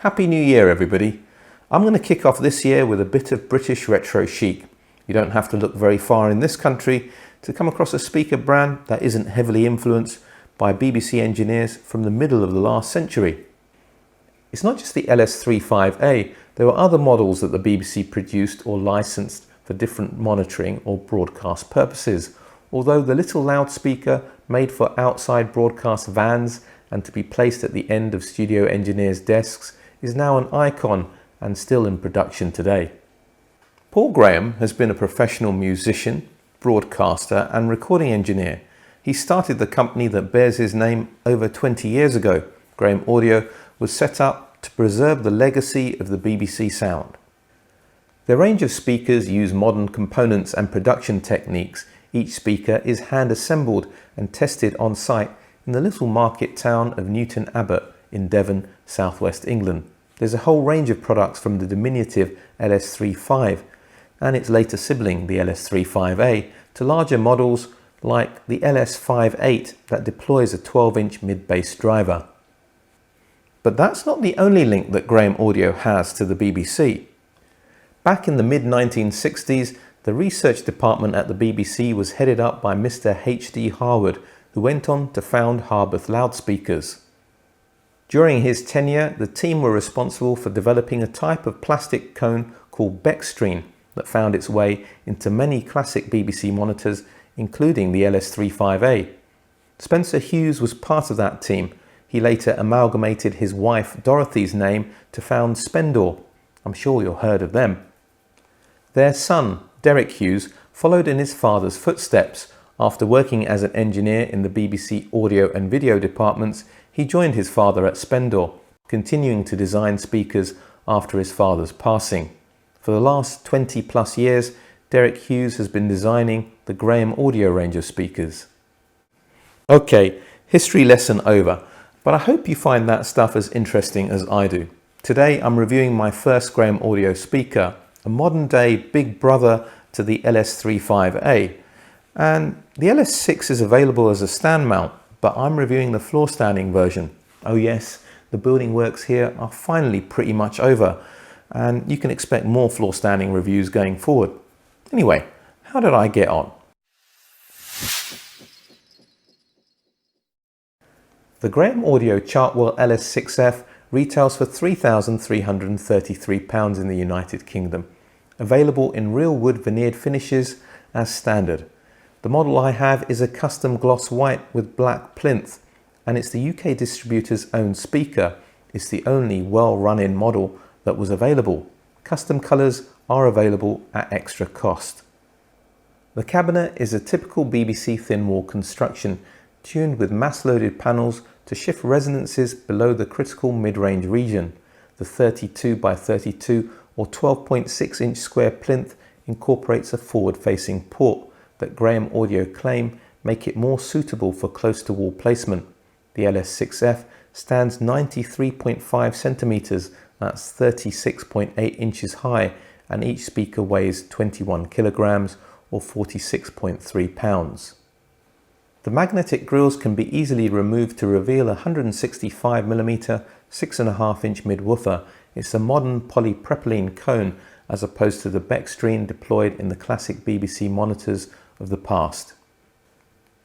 Happy New Year, everybody. I'm going to kick off this year with a bit of British retro chic. You don't have to look very far in this country to come across a speaker brand that isn't heavily influenced by BBC engineers from the middle of the last century. It's not just the LS3 there were other models that the BBC produced or licensed for different monitoring or broadcast purposes, although the little loudspeaker made for outside broadcast vans and to be placed at the end of studio engineers' desks is now an icon and still in production today. Paul Graham has been a professional musician, broadcaster and recording engineer. He started the company that bears his name over 20 years ago. Graham Audio was set up to preserve the legacy of the BBC sound. Their range of speakers use modern components and production techniques. Each speaker is hand assembled and tested on site in the little market town of Newton Abbot in Devon, southwest England. There's a whole range of products from the diminutive LS3 and its later sibling, the LS3 to larger models like the LS5 that deploys a 12-inch mid-bass driver. But that's not the only link that Graham Audio has to the BBC. Back in the mid-1960s, the research department at the BBC was headed up by Mr. H.D. Harwood, who went on to found Harworth Loudspeakers. During his tenure, the team were responsible for developing a type of plastic cone called Bechstein that found its way into many classic BBC monitors, including the LS3 Spencer Hughes was part of that team. He later amalgamated his wife Dorothy's name to found Spendor. I'm sure you've heard of them. Their son, Derek Hughes, followed in his father's footsteps. After working as an engineer in the BBC audio and video departments, he joined his father at Spendor, continuing to design speakers after his father's passing. For the last 20 plus years, Derek Hughes has been designing the Graham Audio range of speakers. Okay, history lesson over, but I hope you find that stuff as interesting as I do. Today I'm reviewing my first Graham Audio speaker, a modern day big brother to the LS3 and the LS6 is available as a stand mount, but I'm reviewing the floor standing version. Oh yes, the building works here are finally pretty much over, and you can expect more floor standing reviews going forward. Anyway, how did I get on? The Graham Audio Chartwell LS6F retails for £3,333 in the United Kingdom, available in real wood veneered finishes as standard. The model I have is a custom gloss white with black plinth, and it's the UK distributor's own speaker. It's the only well-run-in model that was available. Custom colours are available at extra cost. The cabinet is a typical BBC thin wall construction, tuned with mass-loaded panels to shift resonances below the critical mid-range region. The 32 by 32 or 12.6 inch square plinth incorporates a forward-facing port that Graham Audio claim make it more suitable for close-to-wall placement. The LS6F stands 93.5 centimeters, that's 36.8 inches high, and each speaker weighs 21 kilograms or 46.3 pounds. The magnetic grills can be easily removed to reveal a 165mm 6.5 inch mid-woofer. It's a modern polypropylene cone as opposed to the Bechstein deployed in the classic BBC monitors of the past.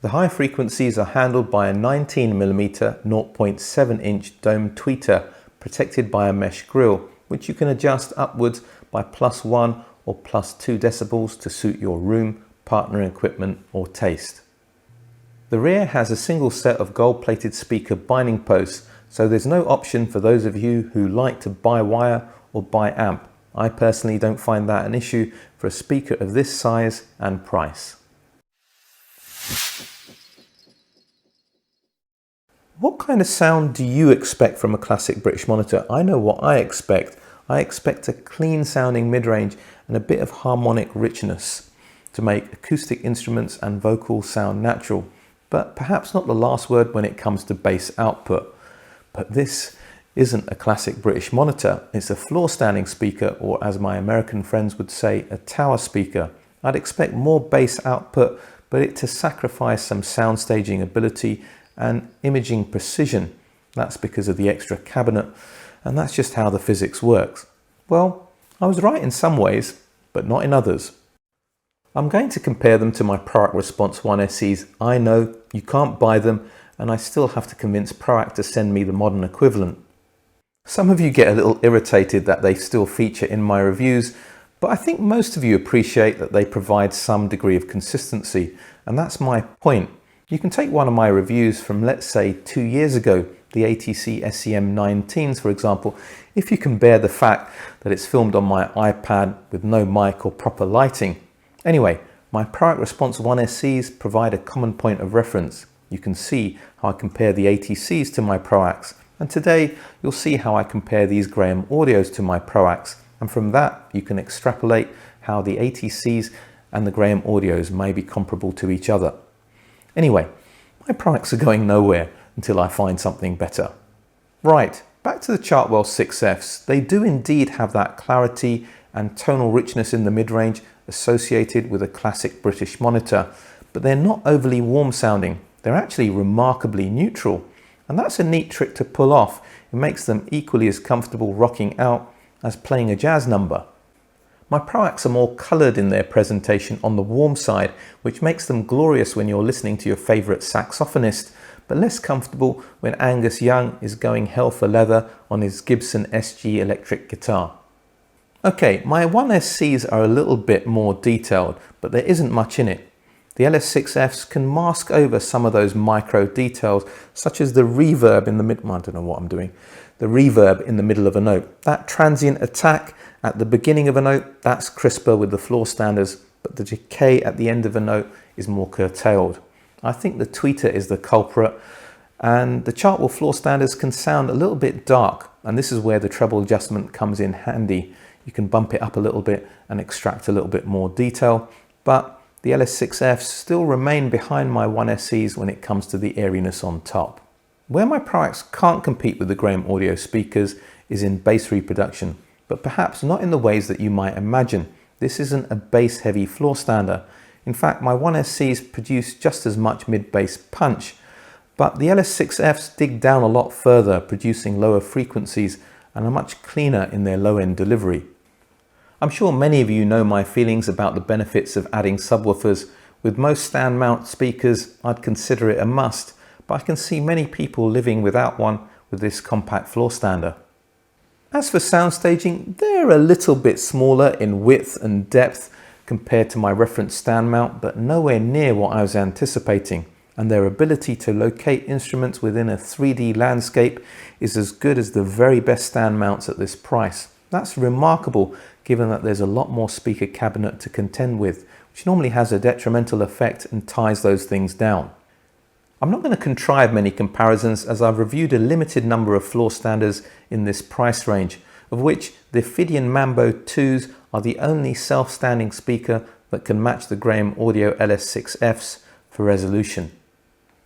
The high frequencies are handled by a 19mm 0.7 inch dome tweeter protected by a mesh grill, which you can adjust upwards by +1 or +2 decibels to suit your room, partner equipment or taste. The rear has a single set of gold-plated speaker binding posts, so there's no option for those of you who like to buy wire or buy amp. I personally don't find that an issue for a speaker of this size and price. What kind of sound do you expect from a classic British monitor? I know what I expect. I expect a clean sounding mid-range and a bit of harmonic richness to make acoustic instruments and vocals sound natural, but perhaps not the last word when it comes to bass output. But this isn't a classic British monitor. It's a floor standing speaker, or as my American friends would say, a tower speaker. I'd expect more bass output, but it to sacrifice some sound staging ability and imaging precision. That's because of the extra cabinet, and that's just how the physics works. Well, I was right in some ways, but not in others. I'm going to compare them to my Proact Response 1 SEs. I know you can't buy them, and I still have to convince Proact to send me the modern equivalent. Some of you get a little irritated that they still feature in my reviews, but I think most of you appreciate that they provide some degree of consistency, and that's my point. You can take one of my reviews from, let's say, 2 years ago, the ATC SEM19s, for example, if you can bear the fact that it's filmed on my iPad with no mic or proper lighting. Anyway, my Proact Response 1 SEs provide a common point of reference. You can see how I compare the ATCs to my Proacts, and today you'll see how I compare these Graham Audios to my Proacts, and from that you can extrapolate how the ATCs and the Graham Audios may be comparable to each other. Anyway, my Proacts are going nowhere until I find something better. Right, back to the Chartwell 6Fs. They do indeed have that clarity and tonal richness in the mid-range associated with a classic British monitor, but they're not overly warm sounding. They're actually remarkably neutral, and that's a neat trick to pull off. It makes them equally as comfortable rocking out as playing a jazz number. My Proacts are more coloured in their presentation on the warm side, which makes them glorious when you're listening to your favourite saxophonist, but less comfortable when Angus Young is going hell for leather on his Gibson SG electric guitar. Okay, my 1SCs are a little bit more detailed, but there isn't much in it. The LS6Fs can mask over some of those micro details, such as the reverb in the mid. I don't know what I'm doing. The reverb in the middle of a note. That transient attack at the beginning of a note, that's crisper with the floor standards, but the decay at the end of a note is more curtailed. I think the tweeter is the culprit, and the Chartwell floor standards can sound a little bit dark, and this is where the treble adjustment comes in handy. You can bump it up a little bit and extract a little bit more detail, but the LS6Fs still remain behind my 1SEs when it comes to the airiness on top. Where my Proacts can't compete with the Graham Audio speakers is in bass reproduction, but perhaps not in the ways that you might imagine. This isn't a bass heavy floor stander. In fact, my 1SCs produce just as much mid-bass punch, but the LS6Fs dig down a lot further, producing lower frequencies and are much cleaner in their low-end delivery. I'm sure many of you know my feelings about the benefits of adding subwoofers. With most stand mount speakers, I'd consider it a must, but I can see many people living without one with this compact floor stander. As for sound staging, they're a little bit smaller in width and depth compared to my reference stand mount, but nowhere near what I was anticipating. And their ability to locate instruments within a 3D landscape is as good as the very best stand mounts at this price. That's remarkable given that there's a lot more speaker cabinet to contend with, which normally has a detrimental effect and ties those things down. I'm not going to contrive many comparisons as I've reviewed a limited number of floor standards in this price range, of which the Fidian Mambo 2s are the only self-standing speaker that can match the Graham Audio LS6Fs for resolution.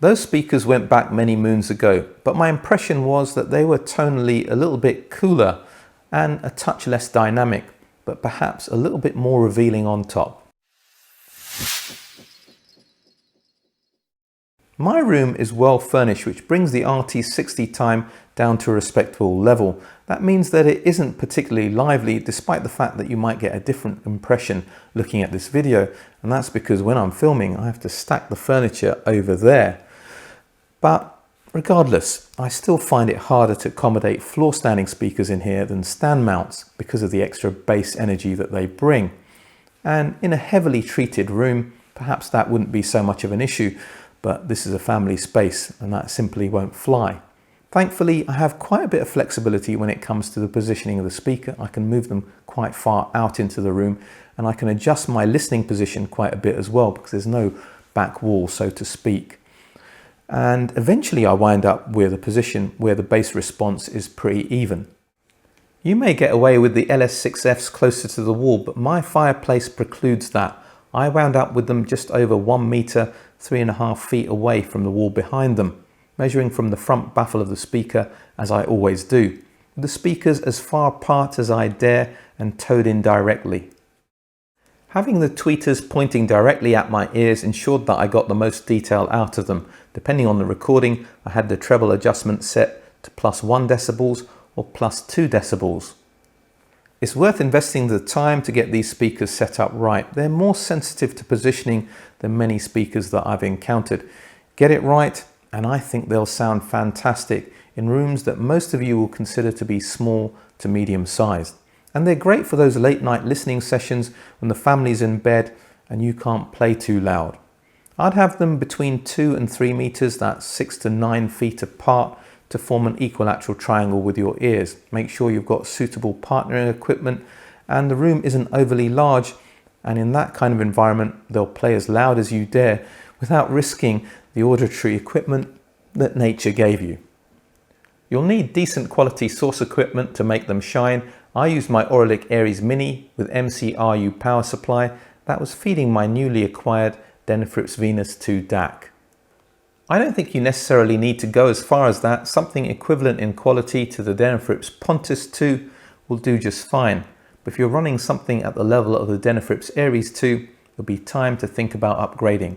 Those speakers went back many moons ago, but my impression was that they were tonally a little bit cooler and a touch less dynamic, but perhaps a little bit more revealing on top. My room is well furnished, which brings the RT60 time down to a respectable level. That means that it isn't particularly lively, despite the fact that you might get a different impression looking at this video, and that's because when I'm filming I have to stack the furniture over there. But regardless, I still find it harder to accommodate floor standing speakers in here than stand mounts because of the extra bass energy that they bring. And in a heavily treated room, perhaps that wouldn't be so much of an issue, but this is a family space and that simply won't fly. Thankfully, I have quite a bit of flexibility when it comes to the positioning of the speaker. I can move them quite far out into the room, and I can adjust my listening position quite a bit as well because there's no back wall, so to speak. And eventually I wind up with a position where the bass response is pretty even. You may get away with the LS6Fs closer to the wall, but my fireplace precludes that. I wound up with them just over 1 meter, 3.5 feet away from the wall behind them, measuring from the front baffle of the speaker as I always do, with the speakers as far apart as I dare and towed in directly. Having the tweeters pointing directly at my ears ensured that I got the most detail out of them. Depending on the recording, I had the treble adjustment set to +1 decibels or +2 decibels. It's worth investing the time to get these speakers set up right. They're more sensitive to positioning than many speakers that I've encountered. Get it right, and I think they'll sound fantastic in rooms that most of you will consider to be small to medium sized. And they're great for those late night listening sessions when the family's in bed and you can't play too loud. I'd have them between 2 and 3 meters, that's 6 to 9 feet apart, to form an equilateral triangle with your ears. Make sure you've got suitable partnering equipment and the room isn't overly large, and in that kind of environment they'll play as loud as you dare without risking the auditory equipment that nature gave you. You'll need decent quality source equipment to make them shine. I used my Auralic Aries Mini with MCRU power supply that was feeding my newly acquired Denafrips Venus 2 DAC. I don't think you necessarily need to go as far as that. Something equivalent in quality to the Denafrips Pontus 2 will do just fine. But if you're running something at the level of the Denafrips Aries 2, it'll be time to think about upgrading.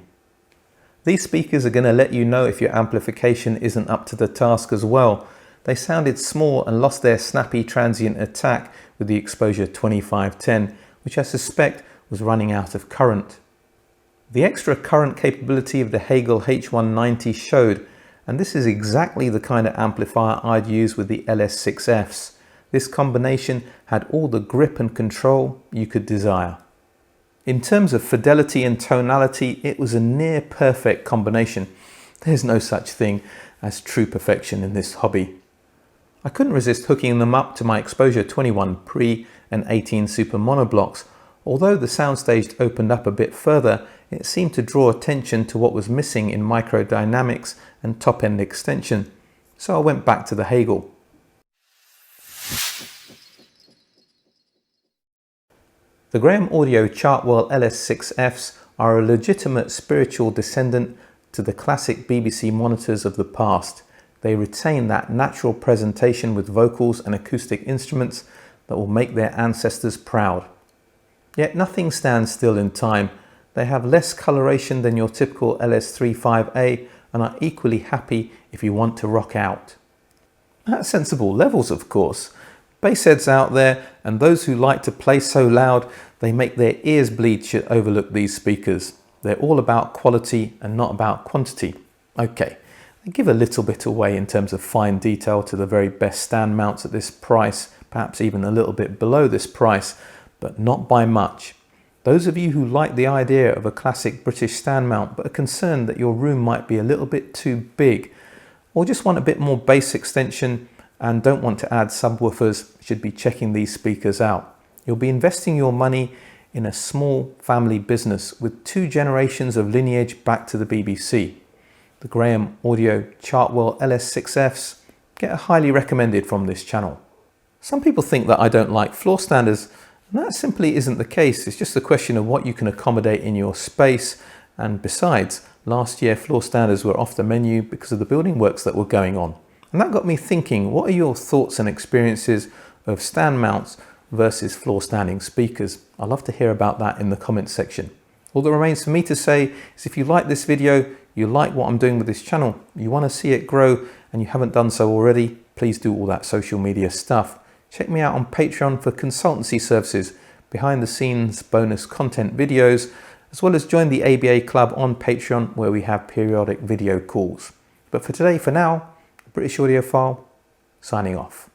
These speakers are going to let you know if your amplification isn't up to the task as well. They sounded small and lost their snappy transient attack with the Exposure 2510, which I suspect was running out of current. The extra current capability of the Hegel H190 showed, and this is exactly the kind of amplifier I'd use with the LS6Fs. This combination had all the grip and control you could desire. In terms of fidelity and tonality, it was a near perfect combination. There's no such thing as true perfection in this hobby. I couldn't resist hooking them up to my Exposure 21 Pre and 18 Super monoblocks. Although the soundstage opened up a bit further, it seemed to draw attention to what was missing in microdynamics and top-end extension, so I went back to the Hegel. The Graham Audio Chartwell LS6Fs are a legitimate spiritual descendant to the classic BBC monitors of the past. They retain that natural presentation with vocals and acoustic instruments that will make their ancestors proud. Yet nothing stands still in time. They have less coloration than your typical LS3 5A and are equally happy if you want to rock out. At sensible levels, of course. Bass heads out there and those who like to play so loud they make their ears bleed should overlook these speakers. They're all about quality and not about quantity. Okay, they give a little bit away in terms of fine detail to the very best stand mounts at this price, perhaps even a little bit below this price, but not by much. Those of you who like the idea of a classic British stand mount but are concerned that your room might be a little bit too big, or just want a bit more bass extension and don't want to add subwoofers, should be checking these speakers out. You'll be investing your money in a small family business with 2 generations of lineage back to the BBC. The Graham Audio Chartwell LS6Fs get highly recommended from this channel. Some people think that I don't like floor standers, and that simply isn't the case. It's just a question of what you can accommodate in your space, and besides, last year floor standers were off the menu because of the building works that were going on. And that got me thinking, what are your thoughts and experiences of stand mounts versus floor standing speakers? I'd love to hear about that in the comments section. All that remains for me to say is if you like this video, you like what I'm doing with this channel, you want to see it grow and you haven't done so already, please do all that social media stuff. Check me out on Patreon for consultancy services, behind the scenes bonus content videos, as well as join the ABA Club on Patreon where we have periodic video calls. But for today, for now, British Audiophile, signing off.